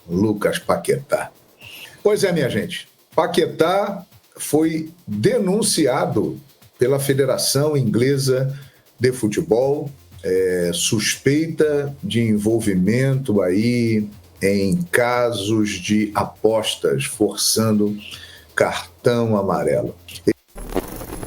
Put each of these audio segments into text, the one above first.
Lucas Paquetá. Pois é, minha gente, Paquetá foi denunciado pela Federação Inglesa de Futebol, suspeita de envolvimento aí em casos de apostas, forçando cartão amarelo.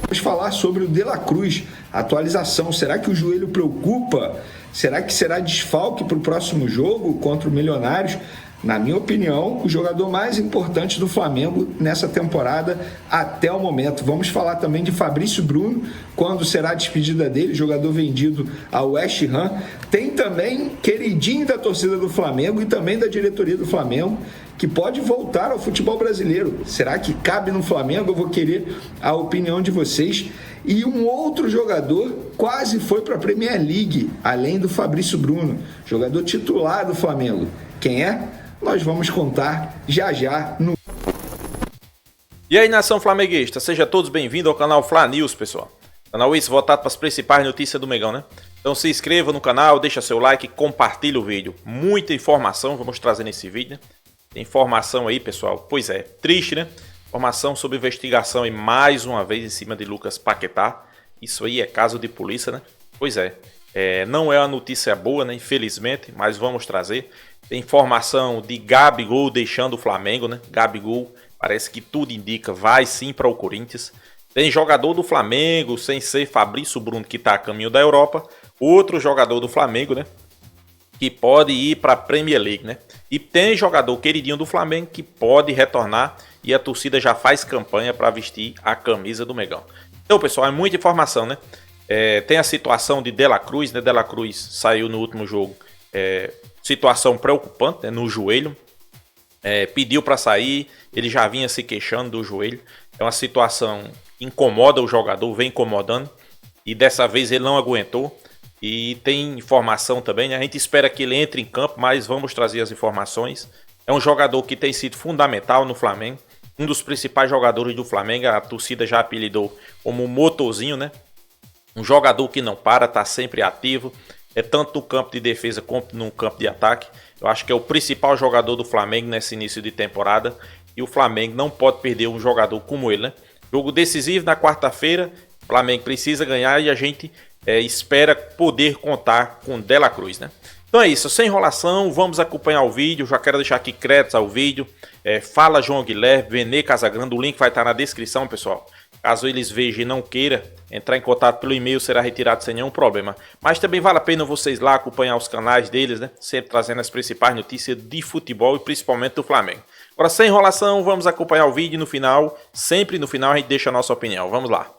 Vamos falar sobre o De La Cruz, atualização. Será que o joelho preocupa? Será que será desfalque para o próximo jogo contra o Milionários? Na minha opinião, o jogador mais importante do Flamengo nessa temporada até o momento. Vamos falar também de Fabrício Bruno, quando será a despedida dele, jogador vendido ao West Ham. Tem também queridinho da torcida do Flamengo e também da diretoria do Flamengo, que pode voltar ao futebol brasileiro. Será que cabe no Flamengo? Eu vou querer a opinião de vocês. E um outro jogador quase foi para a Premier League, além do Fabrício Bruno, jogador titular do Flamengo. Quem é? Nós vamos contar já no... E aí, nação flamenguista, sejam todos bem-vindos ao canal Fla News, pessoal. Canal esse voltado para as principais notícias do Mengão, né? Então se inscreva no canal, deixa seu like, compartilha o vídeo. Muita informação vamos trazer nesse vídeo, né? Tem informação aí, pessoal. Pois é, triste, né? Informação sobre investigação e mais uma vez em cima de Lucas Paquetá. Isso aí é caso de polícia, né? Pois é. Não é uma notícia boa, né? Infelizmente, mas vamos trazer. Tem informação de Gabigol deixando o Flamengo, né? Gabigol, parece que tudo indica, vai sim para o Corinthians. Tem jogador do Flamengo, sem ser Fabrício Bruno, que está a caminho da Europa. Outro jogador do Flamengo, né? Que pode ir para a Premier League, né? E tem jogador queridinho do Flamengo que pode retornar e a torcida já faz campanha para vestir a camisa do Mengão. Então, pessoal, é muita informação, né? Tem a situação de De La Cruz, né? De La Cruz saiu no último jogo, situação preocupante, né? No joelho, pediu para sair, ele já vinha se queixando do joelho. É uma situação que incomoda o jogador, vem incomodando, e dessa vez ele não aguentou. E tem informação também, né? A gente espera que ele entre em campo, mas vamos trazer as informações. É um jogador que tem sido fundamental no Flamengo, um dos principais jogadores do Flamengo, a torcida já apelidou como motorzinho, né? Um jogador que não para, está sempre ativo, tanto no campo de defesa quanto no campo de ataque. Eu acho que é o principal jogador do Flamengo nesse início de temporada, e o Flamengo não pode perder um jogador como ele, né? Jogo decisivo na quarta-feira, o Flamengo precisa ganhar e a gente espera poder contar com De La Cruz, né? Então é isso, sem enrolação, vamos acompanhar o vídeo. Já quero deixar aqui créditos ao vídeo. Fala João Guilherme, Benê Casagrande, o link vai estar na descrição, pessoal. Caso eles vejam e não queira entrar em contato pelo e-mail, será retirado sem nenhum problema. Mas também vale a pena vocês lá acompanhar os canais deles, né? Sempre trazendo as principais notícias de futebol e principalmente do Flamengo. Agora, sem enrolação, vamos acompanhar o vídeo. No final, sempre no final, a gente deixa a nossa opinião. Vamos lá.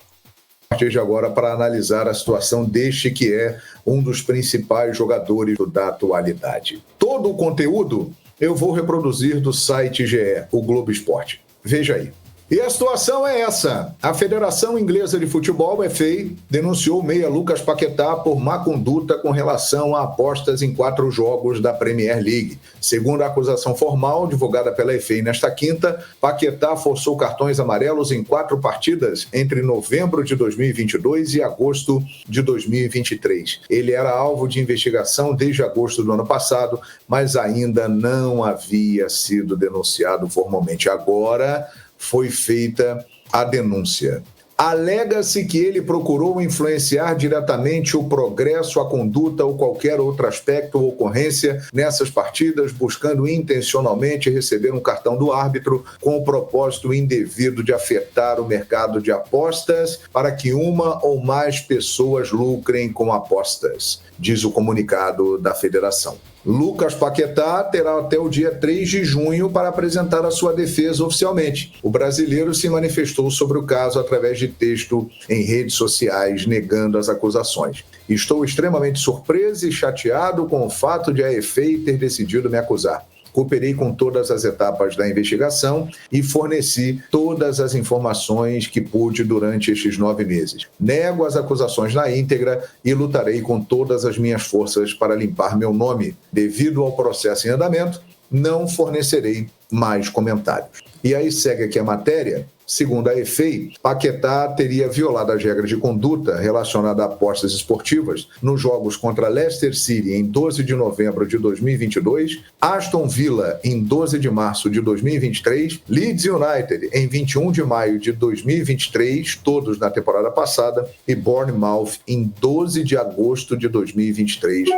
A partir de agora, para analisar a situação deste que é um dos principais jogadores da atualidade. Todo o conteúdo eu vou reproduzir do site GE, o Globo Esporte. Veja aí. E a situação é essa. A Federação Inglesa de Futebol, FA, denunciou o meia Lucas Paquetá por má conduta com relação a apostas em 4 jogos da Premier League. Segundo a acusação formal divulgada pela FA nesta quinta, Paquetá forçou cartões amarelos em 4 partidas entre novembro de 2022 e agosto de 2023. Ele era alvo de investigação desde agosto do ano passado, mas ainda não havia sido denunciado formalmente. Agora foi feita a denúncia. Alega-se que ele procurou influenciar diretamente o progresso, a conduta ou qualquer outro aspecto ou ocorrência nessas partidas, buscando intencionalmente receber um cartão do árbitro com o propósito indevido de afetar o mercado de apostas para que uma ou mais pessoas lucrem com apostas, diz o comunicado da federação. Lucas Paquetá terá até o dia 3 de junho para apresentar a sua defesa oficialmente. O brasileiro se manifestou sobre o caso através de texto em redes sociais, negando as acusações. Estou extremamente surpreso e chateado com o fato de a FA ter decidido me acusar. Cooperei com todas as etapas da investigação e forneci todas as informações que pude durante estes 9 meses. Nego as acusações na íntegra e lutarei com todas as minhas forças para limpar meu nome. Devido ao processo em andamento, não fornecerei mais comentários. E aí segue aqui a matéria. Segundo a EFEI, Paquetá teria violado as regras de conduta relacionadas a apostas esportivas nos jogos contra Leicester City em 12 de novembro de 2022, Aston Villa em 12 de março de 2023, Leeds United em 21 de maio de 2023, todos na temporada passada, e Bournemouth em 12 de agosto de 2023,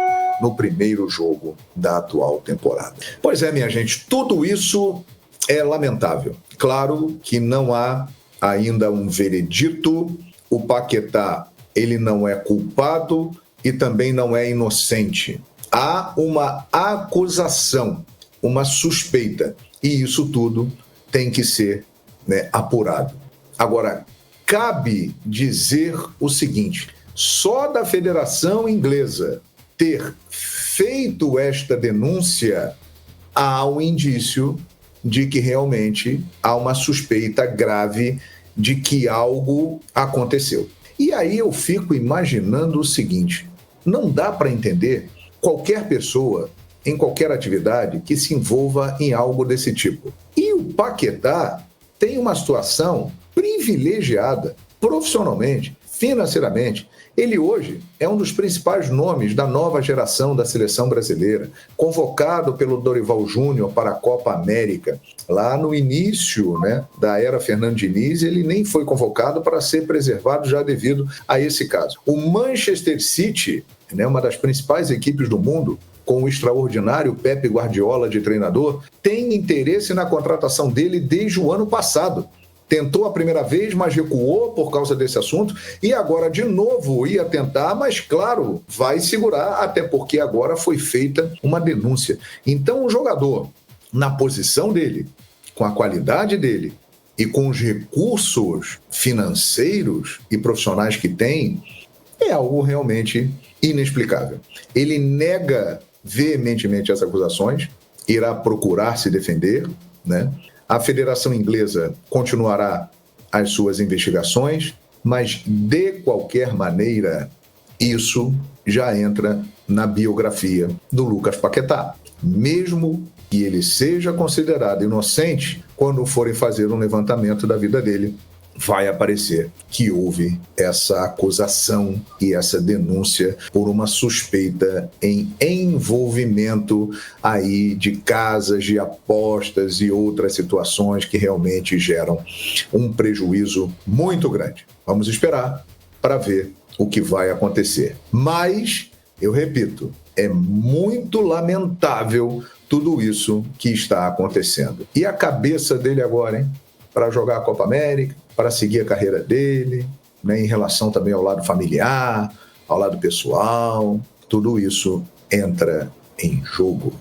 no primeiro jogo da atual temporada. Pois é, minha gente, tudo isso é lamentável. Claro que não há ainda um veredito, o Paquetá ele não é culpado e também não é inocente. Há uma acusação, uma suspeita, e isso tudo tem que ser, apurado. Agora, cabe dizer o seguinte, só da Federação Inglesa ter feito esta denúncia, há um indício de que realmente há uma suspeita grave de que algo aconteceu. E aí eu fico imaginando o seguinte, não dá para entender qualquer pessoa em qualquer atividade que se envolva em algo desse tipo. E o Paquetá tem uma situação privilegiada profissionalmente, financeiramente. Ele hoje é um dos principais nomes da nova geração da seleção brasileira, convocado pelo Dorival Júnior para a Copa América. Lá no início da era Fernando Diniz, ele nem foi convocado para ser preservado já devido a esse caso. O Manchester City, uma das principais equipes do mundo, com o extraordinário Pep Guardiola de treinador, tem interesse na contratação dele desde o ano passado. Tentou a primeira vez, mas recuou por causa desse assunto e agora de novo ia tentar, mas claro, vai segurar, até porque agora foi feita uma denúncia. Então o jogador, na posição dele, com a qualidade dele e com os recursos financeiros e profissionais que tem, é algo realmente inexplicável. Ele nega veementemente as acusações, irá procurar se defender, A Federação Inglesa continuará as suas investigações, mas, de qualquer maneira, isso já entra na biografia do Lucas Paquetá. Mesmo que ele seja considerado inocente, quando forem fazer um levantamento da vida dele, vai aparecer que houve essa acusação e essa denúncia por uma suspeita em envolvimento aí de casas de apostas e outras situações que realmente geram um prejuízo muito grande. Vamos esperar para ver o que vai acontecer. Mas, eu repito, é muito lamentável tudo isso que está acontecendo. E a cabeça dele agora, hein? Para jogar a Copa América, para seguir a carreira dele, em relação também ao lado familiar, ao lado pessoal, tudo isso entra em jogo.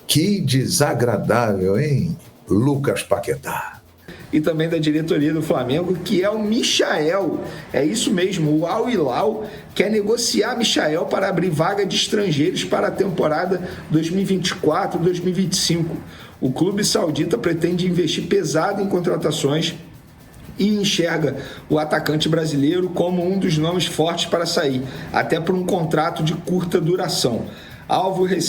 Que desagradável, hein, Lucas Paquetá? E também da diretoria do Flamengo, que é o Michael. É isso mesmo, o Al Hilal quer negociar Michael para abrir vaga de estrangeiros para a temporada 2024-2025. O clube saudita pretende investir pesado em contratações e enxerga o atacante brasileiro como um dos nomes fortes para sair, até por um contrato de curta duração.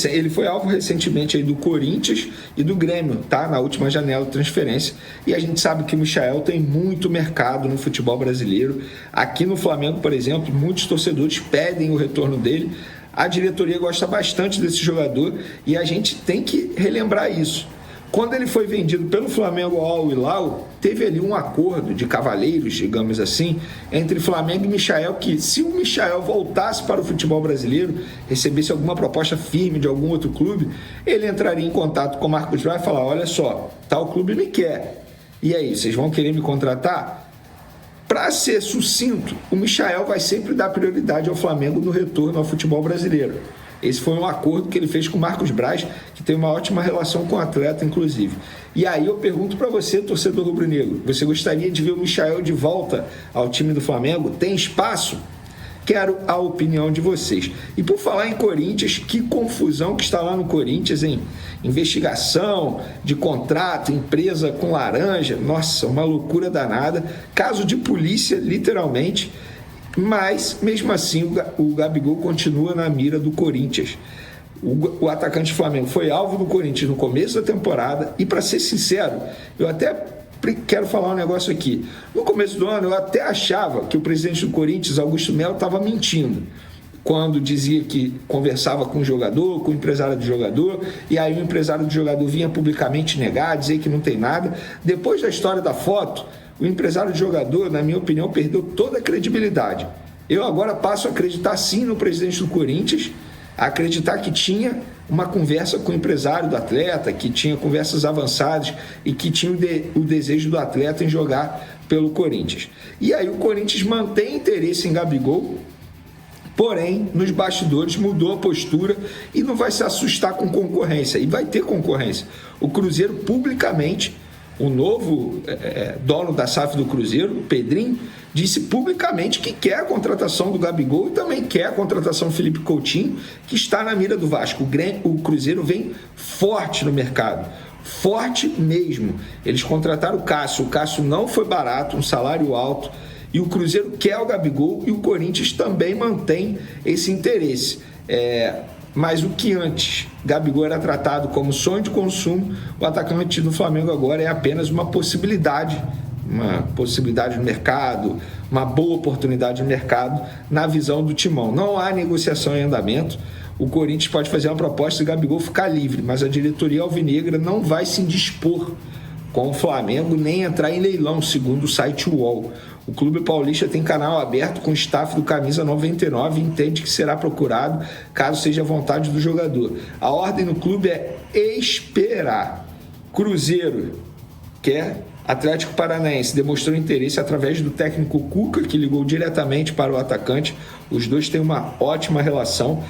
Ele foi alvo recentemente aí do Corinthians e do Grêmio, na última janela de transferência. E a gente sabe que o Michael tem muito mercado no futebol brasileiro. Aqui no Flamengo, por exemplo, muitos torcedores pedem o retorno dele. A diretoria gosta bastante desse jogador e a gente tem que relembrar isso. Quando ele foi vendido pelo Flamengo ao Al Hilal, teve ali um acordo de cavalheiros, digamos assim, entre Flamengo e Michael, que se o Michael voltasse para o futebol brasileiro, recebesse alguma proposta firme de algum outro clube, ele entraria em contato com o Marcos Braz e falar, olha só, tal clube me quer. E aí, vocês vão querer me contratar? Para ser sucinto, o Michael vai sempre dar prioridade ao Flamengo no retorno ao futebol brasileiro. Esse foi um acordo que ele fez com o Marcos Braz, que tem uma ótima relação com o atleta, inclusive. E aí eu pergunto para você, torcedor rubro-negro, você gostaria de ver o Michael de volta ao time do Flamengo? Tem espaço? Quero a opinião de vocês. E por falar em Corinthians, que confusão que está lá no Corinthians, hein? Investigação de contrato, empresa com laranja, nossa, uma loucura danada. Caso de polícia, literalmente. Mas, mesmo assim, o Gabigol continua na mira do Corinthians. O atacante do Flamengo foi alvo do Corinthians no começo da temporada e, para ser sincero, eu até quero falar um negócio aqui. No começo do ano, eu até achava que o presidente do Corinthians, Augusto Melo, estava mentindo quando dizia que conversava com o jogador, com o empresário do jogador, e aí o empresário do jogador vinha publicamente negar, dizer que não tem nada. Depois da história da foto, o empresário do jogador, na minha opinião, perdeu toda a credibilidade. Eu agora passo a acreditar sim no presidente do Corinthians, a acreditar que tinha uma conversa com o empresário do atleta, que tinha conversas avançadas e que tinha o desejo do atleta em jogar pelo Corinthians. E aí o Corinthians mantém interesse em Gabigol, porém, nos bastidores mudou a postura e não vai se assustar com concorrência. E vai ter concorrência. O Cruzeiro, publicamente, o novo dono da SAF do Cruzeiro, o Pedrinho, disse publicamente que quer a contratação do Gabigol e também quer a contratação do Felipe Coutinho, que está na mira do Vasco. O Cruzeiro vem forte no mercado. Forte mesmo. Eles contrataram o Cássio não foi barato, um salário alto. E o Cruzeiro quer o Gabigol e o Corinthians também mantém esse interesse. Mas o que antes Gabigol era tratado como sonho de consumo, o atacante do Flamengo agora é apenas uma possibilidade no mercado, uma boa oportunidade no mercado, na visão do Timão. Não há negociação em andamento. O Corinthians pode fazer uma proposta e o Gabigol ficar livre, mas a diretoria alvinegra não vai se indispor com o Flamengo nem entrar em leilão, segundo o site UOL. O Clube Paulista tem canal aberto com o staff do Camisa 99 e entende que será procurado caso seja a vontade do jogador. A ordem no clube é esperar. Cruzeiro quer, Atlético Paranaense demonstrou interesse através do técnico Cuca, que ligou diretamente para o atacante. Os dois têm uma ótima relação.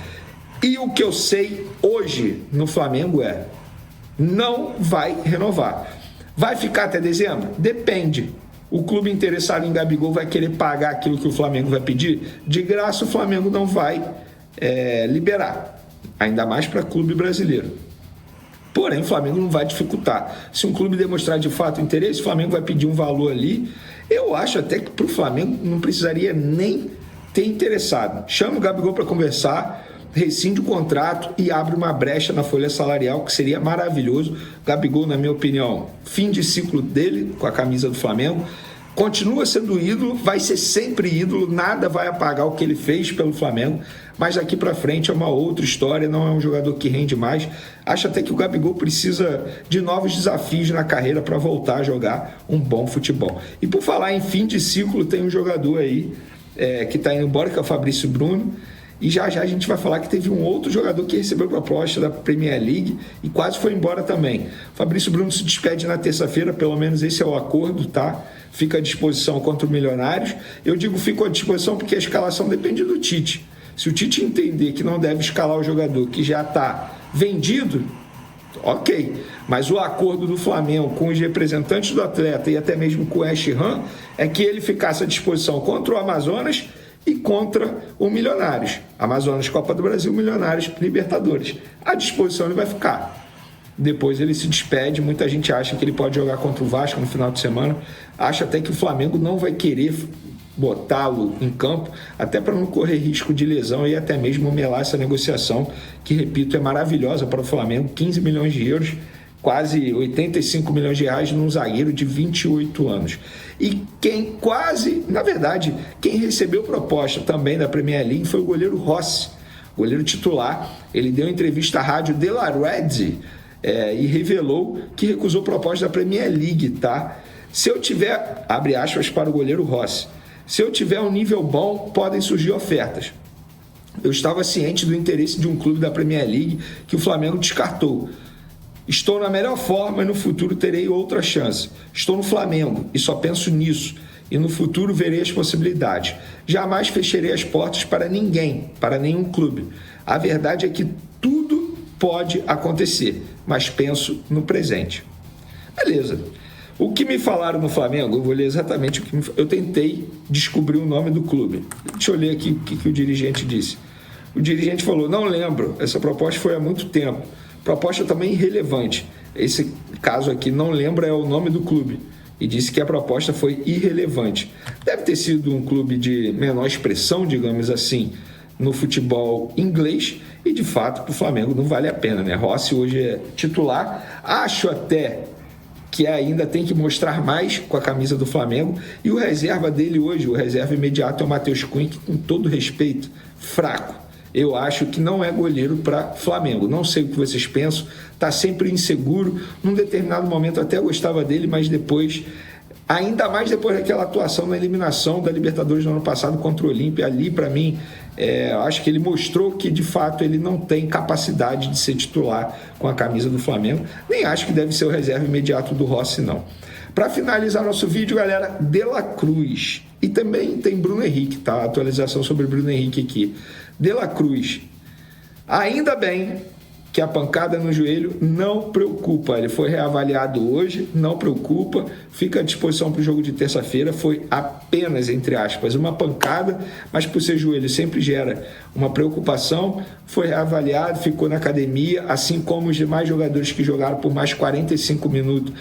E o que eu sei hoje no Flamengo não vai renovar. Vai ficar até dezembro? Depende. O clube interessado em Gabigol vai querer pagar aquilo que o Flamengo vai pedir? De graça o Flamengo não vai liberar, ainda mais para clube brasileiro. Porém, o Flamengo não vai dificultar. Se um clube demonstrar de fato interesse, o Flamengo vai pedir um valor ali. Eu acho até que para o Flamengo não precisaria nem ter interessado. Chama o Gabigol para conversar, rescinde o contrato e abre uma brecha na folha salarial, que seria maravilhoso. Gabigol, na minha opinião, fim de ciclo dele com a camisa do Flamengo. Continua sendo ídolo, vai ser sempre ídolo, nada vai apagar o que ele fez pelo Flamengo, mas daqui para frente é uma outra história, não é um jogador que rende mais. Acho até que o Gabigol precisa de novos desafios na carreira para voltar a jogar um bom futebol. E por falar em fim de ciclo, tem um jogador aí que está indo embora, que é o Fabrício Bruno. E já a gente vai falar que teve um outro jogador que recebeu proposta da Premier League e quase foi embora também. Fabrício Bruno se despede na terça-feira, pelo menos esse é o acordo, tá? Fica à disposição contra o Milionários. Eu digo fico à disposição porque a escalação depende do Tite. Se o Tite entender que não deve escalar o jogador que já está vendido, ok. Mas o acordo do Flamengo com os representantes do atleta e até mesmo com o West Ham é que ele ficasse à disposição contra o Amazonas e contra o Milionários. Amazonas, Copa do Brasil, Milionários, Libertadores. À disposição ele vai ficar. Depois ele se despede. Muita gente acha que ele pode jogar contra o Vasco no final de semana. Acha até que o Flamengo não vai querer botá-lo em campo, até para não correr risco de lesão e até mesmo melar essa negociação, que, repito, é maravilhosa para o Flamengo. 15 milhões de euros, quase 85 milhões de reais num zagueiro de 28 anos. E quem recebeu proposta também da Premier League foi o goleiro Rossi, goleiro titular. Ele deu entrevista à rádio De La Rede e revelou que recusou proposta da Premier League, tá? Se eu tiver, abre aspas para o goleiro Rossi, se eu tiver um nível bom, podem surgir ofertas. Eu estava ciente do interesse de um clube da Premier League que o Flamengo descartou. Estou na melhor forma e no futuro terei outra chance. Estou no Flamengo e só penso nisso. E no futuro verei as possibilidades. Jamais fecharei as portas para ninguém, para nenhum clube. A verdade é que tudo pode acontecer, mas penso no presente. Beleza. O que me falaram no Flamengo, eu vou ler exatamente o que eu tentei descobrir o nome do clube. Deixa eu ler aqui o que o dirigente disse. O dirigente falou: não lembro, essa proposta foi há muito tempo. Proposta também irrelevante. Esse caso aqui, não lembra, é o nome do clube. E disse que a proposta foi irrelevante. Deve ter sido um clube de menor expressão, digamos assim, no futebol inglês. E, de fato, para o Flamengo não vale a pena, né? Rossi hoje é titular. Acho até que ainda tem que mostrar mais com a camisa do Flamengo. E o reserva dele hoje, o reserva imediato é o Matheus Cunha, que, com todo respeito, fraco. Eu acho que não é goleiro para Flamengo. Não sei o que vocês pensam. Está sempre inseguro. Num determinado momento até gostava dele, mas depois, ainda mais depois daquela atuação na eliminação da Libertadores no ano passado contra o Olímpia, ali para mim, acho que ele mostrou que de fato ele não tem capacidade de ser titular com a camisa do Flamengo. Nem acho que deve ser o reserva imediato do Rossi, não. Para finalizar nosso vídeo, galera, De La Cruz. E também tem Bruno Henrique, tá? Atualização sobre Bruno Henrique aqui. De La Cruz. Ainda bem que a pancada no joelho não preocupa. Ele foi reavaliado hoje, não preocupa, fica à disposição para o jogo de terça-feira. Foi apenas, entre aspas, uma pancada, mas por ser joelho sempre gera uma preocupação. Foi reavaliado, ficou na academia, assim como os demais jogadores que jogaram por mais de 45 minutos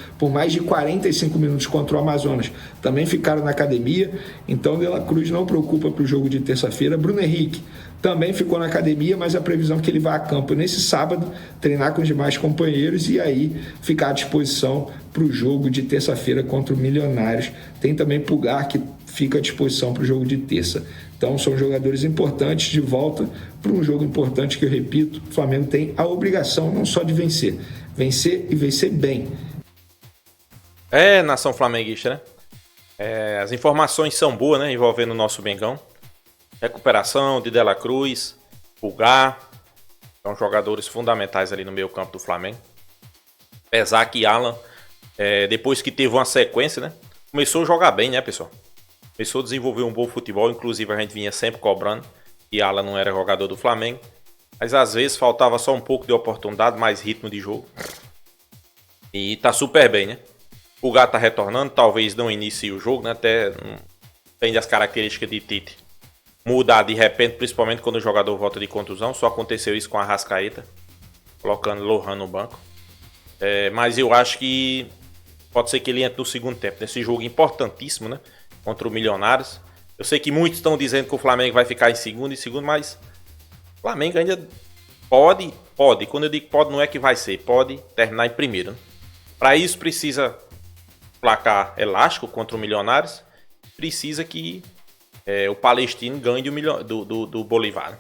contra o Amazonas, também ficaram na academia. Então, De La Cruz não preocupa para o jogo de terça-feira. Bruno Henrique também ficou na academia, mas a previsão é que ele vá a campo nesse sábado, treinar com os demais companheiros e aí ficar à disposição para o jogo de terça-feira contra o Milionários. Tem também Pulgar, que fica à disposição para o jogo de terça. Então são jogadores importantes de volta para um jogo importante que, eu repito, o Flamengo tem a obrigação não só de vencer e vencer bem. Nação flamenguista, né? As informações são boas, né? Envolvendo o nosso Mengão. Recuperação de De La Cruz, Pulgar, são jogadores fundamentais ali no meio campo do Flamengo. Apesar que Alan, depois que teve uma sequência, né, começou a jogar bem, né, pessoal? Começou a desenvolver um bom futebol, inclusive a gente vinha sempre cobrando que Alan não era jogador do Flamengo. Mas às vezes faltava só um pouco de oportunidade, mais ritmo de jogo. E tá super bem, né? Pulgar tá retornando, talvez não inicie o jogo, né? Até depende das características de Tite mudar de repente, principalmente quando o jogador volta de contusão. Só aconteceu isso com a Arrascaeta, colocando Lohan no banco. Mas eu acho que pode ser que ele entre no segundo tempo, nesse jogo importantíssimo, né? Contra o Milionários. Eu sei que muitos estão dizendo que o Flamengo vai ficar em segundo, mas o Flamengo ainda pode. Quando eu digo pode, não é que vai ser, pode terminar em primeiro, né? Para isso precisa placar elástico contra o Milionários. Precisa que o Palestino ganhe do Bolívar, né?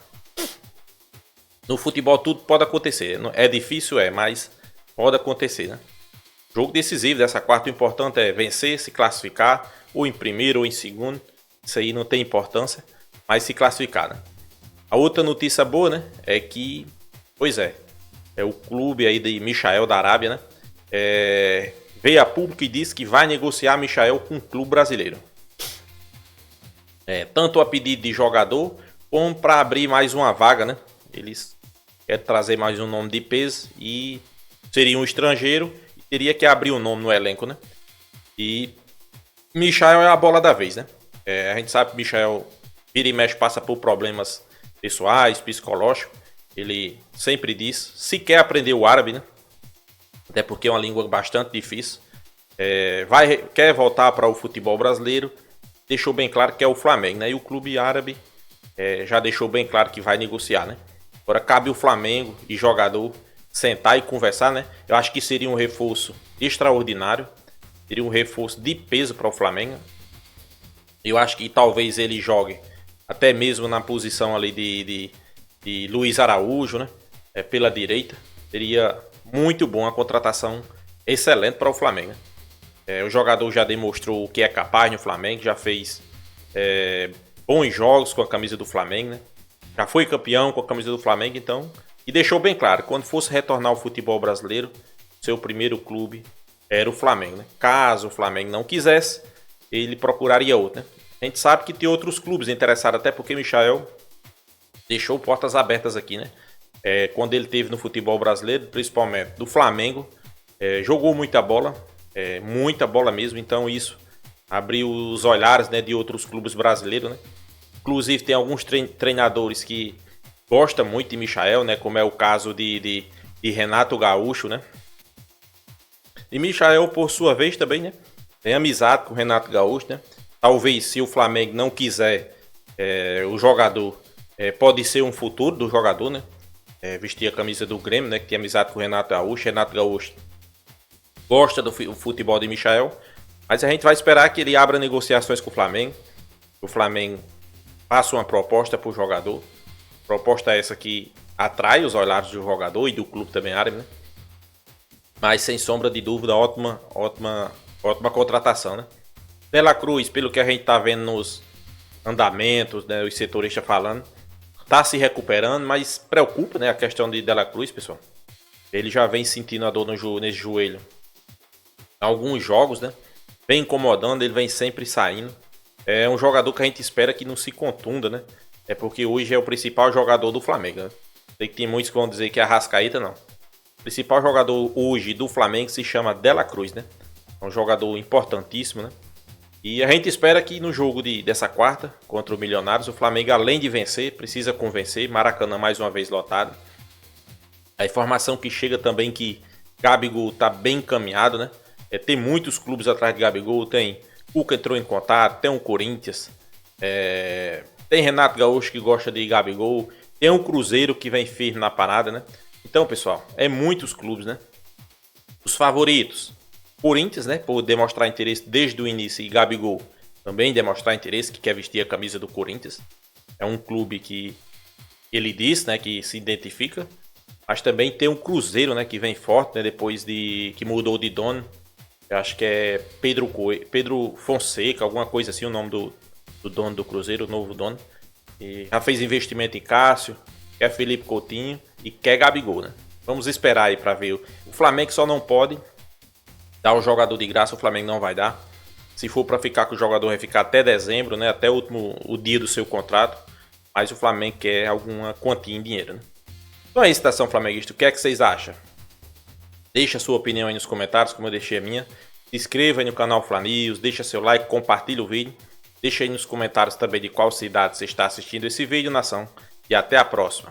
No futebol tudo pode acontecer. É difícil, mas pode acontecer, né? Jogo decisivo dessa quarta, o importante é vencer, se classificar, ou em primeiro ou em segundo. Isso aí não tem importância, mas se classificar, né? A outra notícia boa, né, é que, o clube aí de Michael da Arábia, né, veio a público e disse que vai negociar Michael com o clube brasileiro. Tanto a pedido de jogador, como para abrir mais uma vaga, né? Eles querem trazer mais um nome de peso e seria um estrangeiro e teria que abrir o nome no elenco, né? E Michael é a bola da vez, né? A gente sabe que Michael vira e mexe, passa por problemas pessoais, psicológicos. Ele sempre diz, se quer aprender o árabe, né? Até porque é uma língua bastante difícil. Quer voltar para o futebol brasileiro. Deixou bem claro que é o Flamengo, né? E o clube árabe já deixou bem claro que vai negociar, né? Agora cabe o Flamengo e jogador sentar e conversar, né? Eu acho que seria um reforço extraordinário. Seria um reforço de peso para o Flamengo. Eu acho que talvez ele jogue até mesmo na posição ali de Luiz Araújo, né? Pela direita. Seria muito bom, a contratação excelente para o Flamengo, né? O jogador já demonstrou o que é capaz no Flamengo, já fez bons jogos com a camisa do Flamengo, né? Já foi campeão com a camisa do Flamengo, então, e deixou bem claro, quando fosse retornar ao futebol brasileiro, seu primeiro clube era o Flamengo, né? Caso o Flamengo não quisesse, ele procuraria outro, né? A gente sabe que tem outros clubes interessados, até porque Michael deixou portas abertas aqui, né? Quando ele esteve no futebol brasileiro, principalmente do Flamengo, jogou muita bola mesmo, então isso abriu os olhares, né, de outros clubes brasileiros, né? Inclusive tem alguns treinadores que gostam muito de Michael, né, como é o caso de Renato Gaúcho, né? E Michael, por sua vez, também, né, tem amizade com o Renato Gaúcho, né? Talvez, se o Flamengo não quiser o jogador, pode ser um futuro do jogador, né? Vestir a camisa do Grêmio, né, que tem amizade com o Renato Gaúcho. Renato Gaúcho gosta do futebol de Michael, mas a gente vai esperar que ele abra negociações com o Flamengo. O Flamengo faça uma proposta para o jogador. Proposta essa que atrai os olhares do jogador e do clube também árabe, né? Mas sem sombra de dúvida, ótima contratação, né? De La Cruz, pelo que a gente tá vendo nos andamentos, né, os setoristas falando, tá se recuperando, mas preocupa, né, a questão de La Cruz, pessoal. Ele já vem sentindo a dor nesse joelho. Alguns jogos, né? Vem incomodando, ele vem sempre saindo. É um jogador que a gente espera que não se contunda, né? É porque hoje é o principal jogador do Flamengo, né? Sei que tem muitos que vão dizer que é Arrascaeta, não. O principal jogador hoje do Flamengo se chama De La Cruz, né? É um jogador importantíssimo, né? E a gente espera que no jogo dessa quarta, contra o Milionários, o Flamengo, além de vencer, precisa convencer. Maracanã mais uma vez lotado. A informação que chega também que Gabigol tá bem encaminhado, né? Tem muitos clubes atrás de Gabigol. Tem Cuca entrou em contato, tem o Corinthians, tem Renato Gaúcho que gosta de Gabigol, tem um Cruzeiro que vem firme na parada, né? Então, pessoal, muitos clubes, né? Os favoritos, Corinthians, né? Por demonstrar interesse desde o início, e Gabigol também demonstrar interesse, que quer vestir a camisa do Corinthians. É um clube que ele diz, né? Que se identifica. Mas também tem um Cruzeiro, né? Que vem forte, né? Depois que mudou de dono. Eu acho que é Pedro Fonseca, alguma coisa assim, o nome do dono do Cruzeiro, o novo dono. E já fez investimento em Cássio, quer Felipe Coutinho e quer Gabigol, né? Vamos esperar aí para ver. O Flamengo só não pode dar o jogador de graça, o Flamengo não vai dar. Se for para ficar com o jogador, vai ficar até dezembro, né? Até o dia do seu contrato. Mas o Flamengo quer alguma quantia em dinheiro, né? Então é isso, Estação Flamenguista. O que é que vocês acham? Deixa a sua opinião aí nos comentários, como eu deixei a minha. Se inscreva aí no canal Fla News, deixa seu like, compartilha o vídeo. Deixa aí nos comentários também de qual cidade você está assistindo esse vídeo, nação. E até a próxima.